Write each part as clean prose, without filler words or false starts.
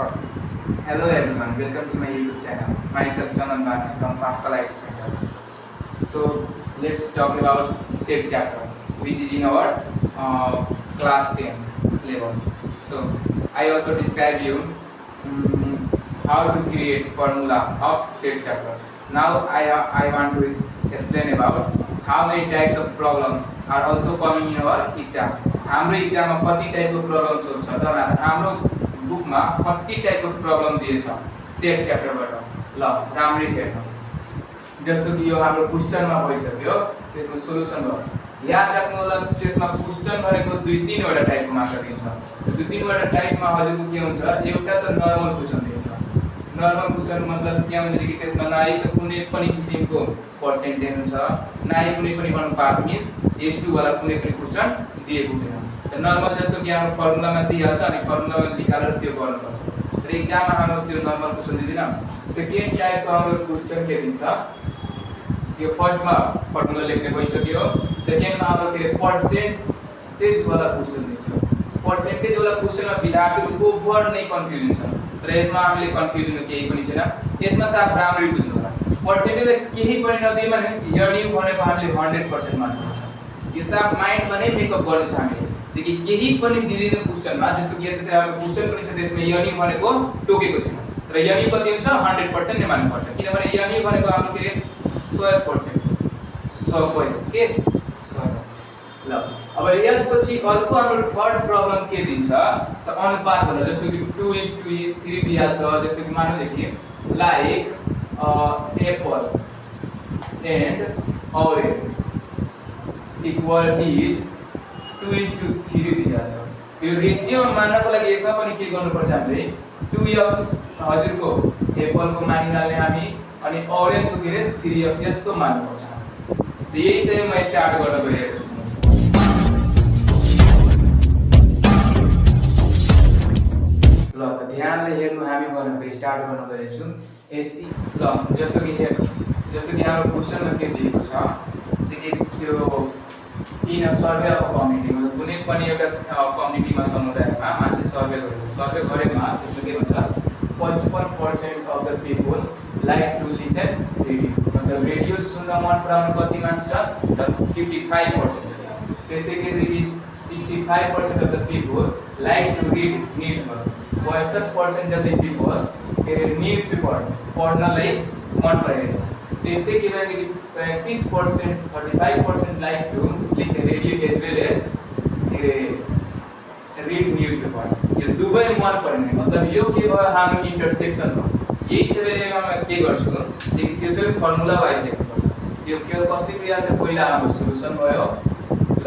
Hello everyone, welcome to my YouTube channel. Myself Chandan Bana from Pascal IT Center. So let's talk about set chapter, which is in our class 10 syllabus. So I also describe you how to create formula of set chapter. Now I want to explain about how many types of problems are also coming in our exam. हाम्रो exam में कति type of problems होन्छ त हाम्रो book में कति type को problem दिए छ सेट चैप्टर बाट ल राम्ररी हेर्नु जस्तो कि यो हाम्रो क्वेश्चन मा भइसक्यो त्यसमा सोलुसन भयो याद राख्नु होला त्यसमा क्वेश्चन भनेको दुई तीन वटा टाइपको मात्र दिन्छ दुई तीन वटा टाइपमा हजुरको के हुन्छ एउटा त नर्मल क्वेश्चन दिन्छ नर्मल क्वेश्चन मतलब के हुन्छ कि त्यसमा नाइ त कुनै पनि किसिमको पर्सेन्टेज हुन्छ नाइ कुनै पनि अनुपात मिन्स S2 वाला कुनै पनि क्वेश्चन दिएको हुँदैन त नर्मल जस्तो कि हाम्रो फर्मुला मा दिइहाल्छ अनि फर्मुला मा निकालेर त्यो गर्नुपर्छ र एक्जाम मा हाम्रो त्यो नर्मल क्वेशन दिदैन सेकेन्ड टाइप को हाम्रो क्वेशन के दिन्छ यो फर्स्ट मा फर्मुला लेख्ने भइसक्यो सेकेन्ड मा हाम्रो के पर्सेन्टेज वाला क्वेशन दिन्छ पर्सेन्टेज वाला क्वेशन मा विद्यार्थीहरुको ओभर नै कन्फ्युजन छ र यसमा हामीले कन्फ्युजन केही पनि छैन यसमा साफ राम्ररी बुझ्नु होला पर्सेन्टेजले केही पनि नदिएमा नि यनियु भनेको हामीले 100% मान्नुपर्छ यो साफ माइन्ड मा नै मेकअप गर्नु छ हामीले देखि केही पनि दिदिने क्वेशन मा जस्तो कि यति हाम्रो क्वेशन पनि छ त्यसमा यनियु भनेको टोकेको छैन र यनियु कति हुन्छ 100% नै मान्नुपर्छ किनभने यनियु भनेको हाम्रो के 100% 100 के 100 ल अब यसपछि अर्को हाम्रो थर्ड प्रब्लम के दिन्छ त अनुपात होला जस्तो कि 2:3 दिया छ जस्तो कि मान्नु देखि like Apple and orange equal is 2:3 दिया छ त्यो रेशियो मान्नको लागि यसमा पनि के गर्नुपर्छ हामीले 2x हजुरको एप्पल को मानिहाल्ने हामी अनि ऑरेंज को के रे 3x यस्तो मान्नुपर्छ यही चाहिँ म स्टार्ट गर्न गइरहेको छु ल त ध्यानले हेर्नु हामी गर्न स्टार्ट गर्न गइरहेको छु एसी ल जस्तो कि हाम्रो क्वेशनमा के दिएको छ त्यो in a survey of community मतलब कुनै पनि एउटा कम्युनिटीमा समुदायमा मान्छे सर्वे गरेमा त्यसले के भन्छ 55% of the people like to listen radio मतलब रेडियो सुन्न मन पराउने कति मान्छे छ त 55% त्यस्तै के छ कि 65% of the people like to read newspaper 62% जति पीपल के न्यूज पेपर पढ्नलाई मन पराइरहेछ त्यस्तै के भन्छ कि 35% 35% like to listen radio as well as read newspaper यो दुवै मन पर्ने मतलब यो के भयो हाम्रो इन्टरसेक्सन हो यही सबैले म के गर्छु देखि त्यो सबै फर्मुला वाइज लेख्नुपर्छ यो के कसरी क्रिया छ पहिला हाम्रो सोलुसन भयो ल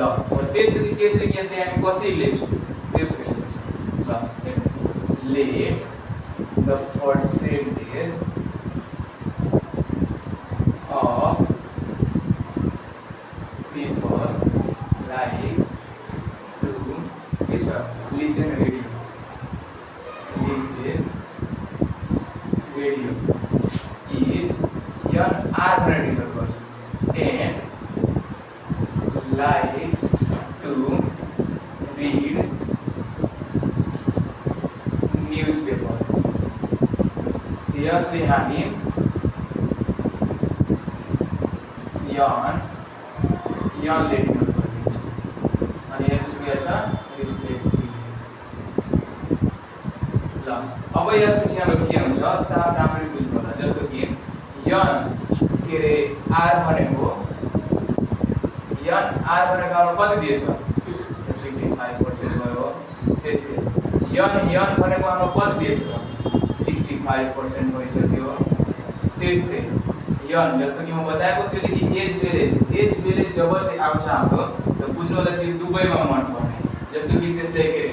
त्यसपछि के छ कि यसले हामी कसरी लेख्छौं त्यसरी लेख्छौं ल let the percentage of people like to listen radio is young are medical person and like to read newspaper यसले हामी यान लेडिङ गरिदिन्छौँ अनि यसको के छ रिस्पेक्ट ल अब यसपछि हाम्रो के हुन्छ साफ राम्ररी बुझ्नु होला जस्तो कि यान के रे आर भनेको हाम्रो कति दिएछ 55% भयो त्यस्तै यान भनेको हाम्रो कति दिएछ 65% भइसक्यो त्यस्तै यन जस्तो कि म बताएको थियो कि एज वेलेज जब चाहिँ आउँछ हाम्रो त बुझ्नु होला त्यो दुवैमा मन पर्ने जस्तो कि त्यसले के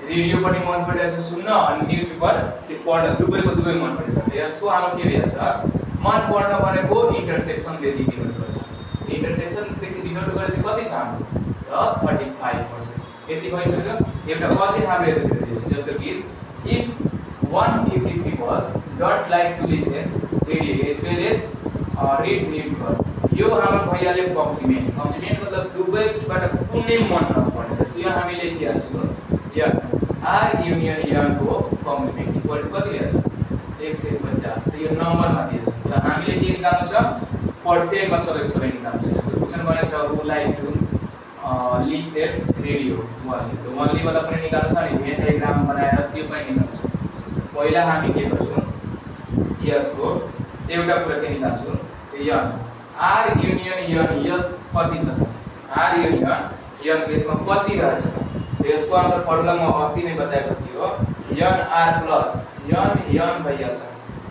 रेडियो पनि मन परिरहेछ सुन्न अनि न्यूजपेपर त्यो पढ्न दुवै मन परिरहेछ यसको हाम्रो के भन्छ मन पढ्न भनेको इन्टरसेक्सन देखि डिनोट गर्छ इन्टरसेक्सन देखि डिनोट गर्दा कति छ हाम्रो 35% यति भइसक्यो एउटा अझै हाम्रो यता दिन्छ जस्तो कि if 150 people don't like to listen radio as well as read newspaper यो हाम्रो भइहाल्यो कम्प्लिमेन्ट मतलब दुवैबाट कुनै मन नपर्ने यो हामी लेखिहाल्छौँ या आर युनियन को कम्प्लिमेन्ट इक्वल टु कति दिएको छ 150 त यो नम्बरमा दिएको छ र हामीले के निकाल्नु छ पर्सेन्टमा सबै निकाल्नु छ जस्तो क्वेशन भनेको छ who like to listen radio only त only वाला पनि निकाल्नु छ अनि भेन डायग्राम बनाएर त्यो पनि निकाल्नु छ पहिला हामी के गर्छौं यसको एउटा कुरा के निकाल्छौं यन r युनियन यन कति छ r युनियन यन को यसमा कति रहेछ त यसको हाम्रो फर्मुला म अस्ति नै बताएको थियो यन r प्लस यन भइहाल्छ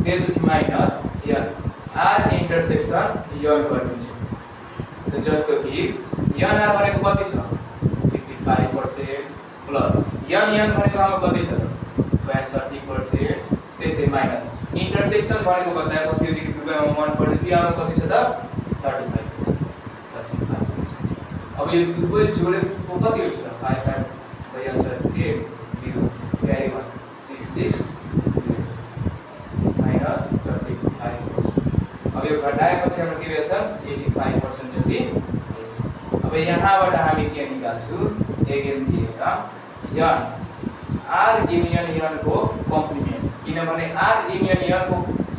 त्यसपछि माइनस यन r इन्टरसेक्सन यन गरिदिन्छु त जस्तो कि यन r भनेको कति छ 55% प्लस यन भनेको हाम्रो कति छ 62% त्यसै माइनस इन्टरसेक्सन भनेको बताएको थियो कि दुवैमा मन पर्ने त्यो हाम्रो कति छ त 35%. अब यो दुवै जोडेको कति हुन्छ त 55 भइहाल्छ 10 0 carry 1 66 minus 35%. अब यो घटाएपछि हाम्रो के भएछ 85% जति हुन्छ. अब यहाँबाट हामी के निकाल्छु अगेन दिएर यन r युनियन यन को कम्प्लिमेन्ट किनभने r युनियन यन को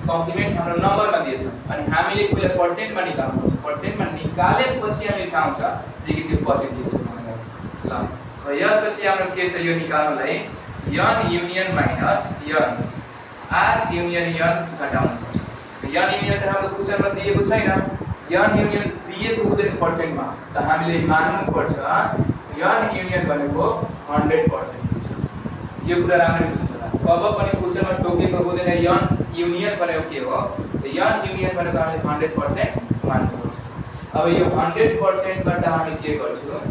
कम्प्लिमेन्ट हाम्रो नम्बरमा दिएछ अनि हामीले पहिला पर्सेन्टमा निकाल्नु पर्छ पर्सेन्टमा निकालेपछि हामी थाहा हुन्छ कि त्यो कति दिएछ भनेर ल र यसपछि हाम्रो के छ यो निकाल्नलाई यन युनियन माइनस यन r युनियन यन घटाउनु पर्छ यन युनियन त हाम्रो क्वेशनमा दिएको छैन यन युनियन दिएको हुँदैन पर्सेन्टमा त हामीले मान्नु पर्छ यन युनियन भनेको 100% हुन्छ यो कुरा राम्ररी बुझ्नु होला अब पनि क्वेशनमा टोकेको हुँदैन यन युनियन भनेको के हो यन युनियन भनेको हामीले 100% मान्नुपर्छ. अब यो 100% बाट हामी के गर्छौं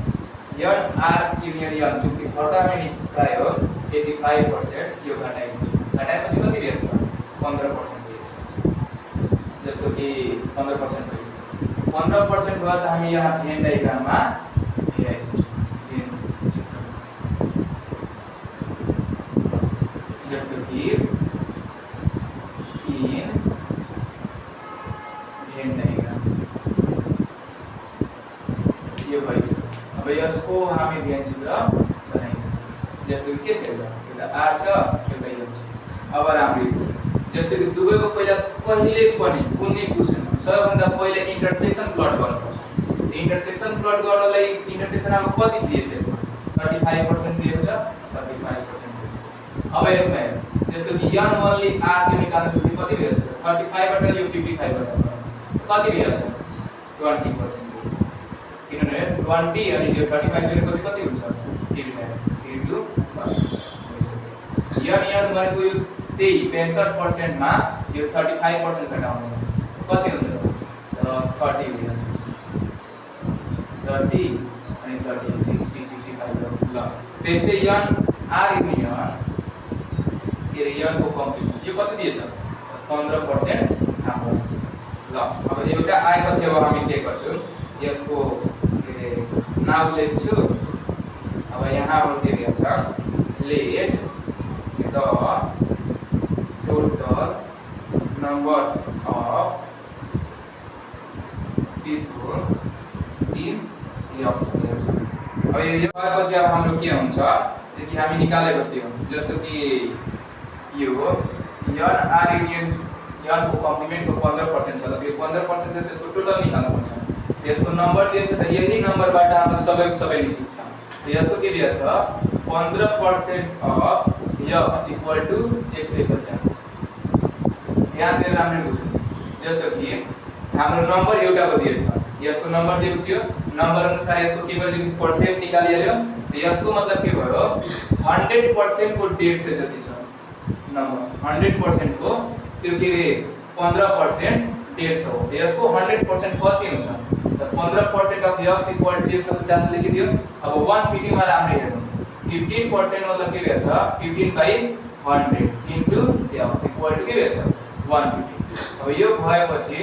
यन r युनियन यन जुन कि फर्का हामी निकाल्यो 85% यो घटाएपछि कति दिएछ 15% दिएछ जस्तो कि 15% भइसक्यो 15% भयो त हामी यहाँ भेन डायग्राममा जस्तो कि इन भेन डायग्राम यो भइसक्यो. अब यसको हामी भेन चित्र बनाइदियौ जस्तो कि के छ एउटा r छ एउटा m छ. अब राम्ररी जस्तो कि दुवैको पहिले पनि कुनै क्वेशनमा सबभन्दा पहिले इन्टरसेक्सन प्लट गर्नुपर्छ. इन्टरसेक्सन प्लट गर्नलाई इन्टरसेक्सन अब कति दिएछ यसमा 35% दिएको छ 35% दिएछ. अब यसमा जस्तो कि यन ओन्ली r के निकाल्नु छ कति दिएछ 35 बाट यो 55 बाट कति दिएछ 20% किनभने 20 अनि यो 35 जोडेपछि कति हुन्छ 89 into 1 यन भनेको यो त्यही 65% मा यो 35% घटाउनु कति हुन्छ 30 हुन्छ 30 अनि 30 60 65 ल त्यस्तै यन r युनियन के यन को कम्प्लिमेन्ट यो कति दिएछ 15% हाम्रो छ. ल अब एउटा आएपछि अब हामी के गर्छौं यसको नाउ लेख्छु. अब यहाँ के दिएको छ let the total number of people in X. अब यो भएपछि अब हाम्रो के हुन्छ कि हामी निकालेको थियौं जस्तो कि यो यन r युनियन यन को कम्प्लिमेन्ट को 15% छ त यो 15% चाहिँ त्यसको टोटल निकाल्नु पर्छ. यसको नम्बर दिएछ त यही नम्बरबाट हाम्रो सबै निस्किन्छ. यसको के दिएछ 15% अफ x इक्वल टु 150. ध्यान दिएर राम्ररी बुझ्नु जस्तो कि हाम्रो नम्बर एउटाको दिएछ यसको नम्बर दिएको थियो नम्बर अनुसार यसको के गरिदियो पर्सेन्ट निकालिहाल्यो त यसको मतलब के भयो 100% को 150 जति छ नम्बर 100% को त्यो के रे 15% 150 हो यसको 100% कति हुन्छ त 15% अफ x इक्वल टु 150 लेखिदियो. अब 150 मा राम्ररी हेर्नु 15% मतलब के भएछ 15/100 इन्टु x इक्वल टु के भएछ 150. अब यो भएपछि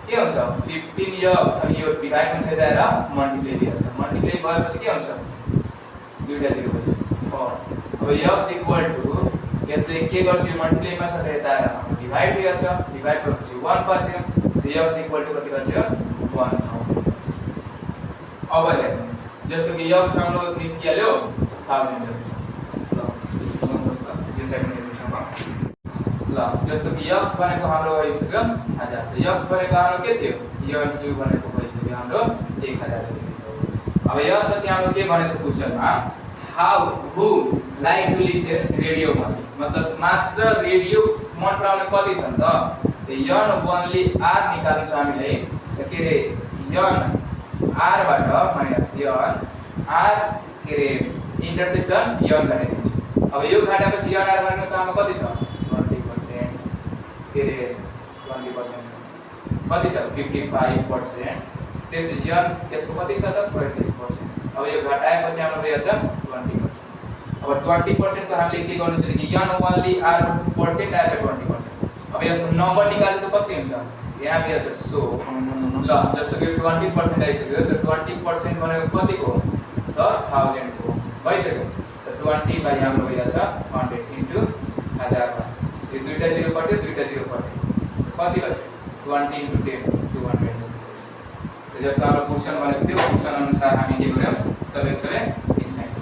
के हुन्छ 15x अनि यो डिभाइड मा छेदाएर मल्टिप्लाई दिन्छ. मल्टिप्लाई भएपछि के हुन्छ दुईटा जिरो पछि 4. अब x इक्वल टु यसले के गर्छ यो मल्टिप्लाई मा छेदाएर डिभाइड दिन्छ. डिभाइड गरेपछि 1 बच्यो x इक्वल टु कति बच्यो 1000. अब हेर्नु जस्तो कि x हाम्रो निस्किहाल्यो 1000 जति छ. ल यो सेकेन्ड क्वेशनमा ल जस्तो कि x भनेको हाम्रो भइसक्यो 1000 त x भनेको हाम्रो के थियो n क्यू भनेको भइसक्यो हाम्रो 1000 अब यसपछि हाम्रो के भनेछ क्वेशनमा how who like to listen radio मतलब मात्र रेडियो मन पराउने कति छन् त n ओन्ली r निकाल्नु छ हामीले के रे n r बाट माइनस n r के रे इन्टरसेक्सन n गर्ने दिन्छ अब यो घटापछि n r भनेको त हाम्रो कति छ 20% के रे 20% कति छ 55% त्यसपछि n त्यसको कति छ त 35% अब यो घटाएपछि हाम्रो के छ 20% अब 20% को हामीले के गर्नु छ कि n ओन्ली r पर्सेन्ट आएछ 20% अब यसको नम्बर निकाल्नु त कसरी हुन्छ यहाँ पे छ सो ल जस्तो कि 20% आइसक्यो त 20% भनेको कतिको त 1000 को भइसक्यो त 20 बाइ हाम्रो भइहाल्छ 100 इन्टु 1000 यो दुईटा जिरो कट्यो दुईटा जिरो कट्यो कति बच्यो 20 इन्टु 10 200 जस्तो हाम्रो क्वेशन भनेको त्यो क्वेशन अनुसार हामी के गर्यौं सबै निस्कायौं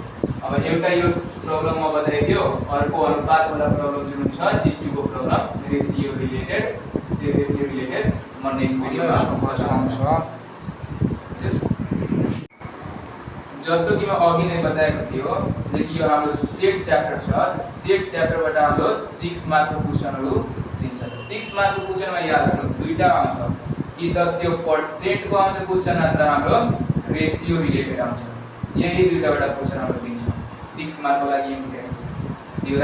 अब एउटा यो प्रब्लम म बताइदियो अर्को अनुपात वाला प्रब्लम जुन छ हिस्ट्री को प्रब्लम रेशियो रिलेटेड म नेक्स्ट भिडियोमा बताउँछु जस्तो कि म अघि नै बताएको थियो जे कि यो हाम्रो सेट च्याप्टर छ सेट च्याप्टरबाट हाम्रो 6 मार्कको क्वेशनहरु दिन्छ 6 मार्कको क्वेशनमा याद राख्नु दुईटा आउँछ कि त त्यो पर्सेन्ट को आउँछ क्वेशन नत्र हाम्रो रेशियो रिलेटेड आउँछ यही दुईटाबाट क्वेशन हाम्रो दिन्छ 6 मार्कको लागि इम्पोर्टेन्ट यो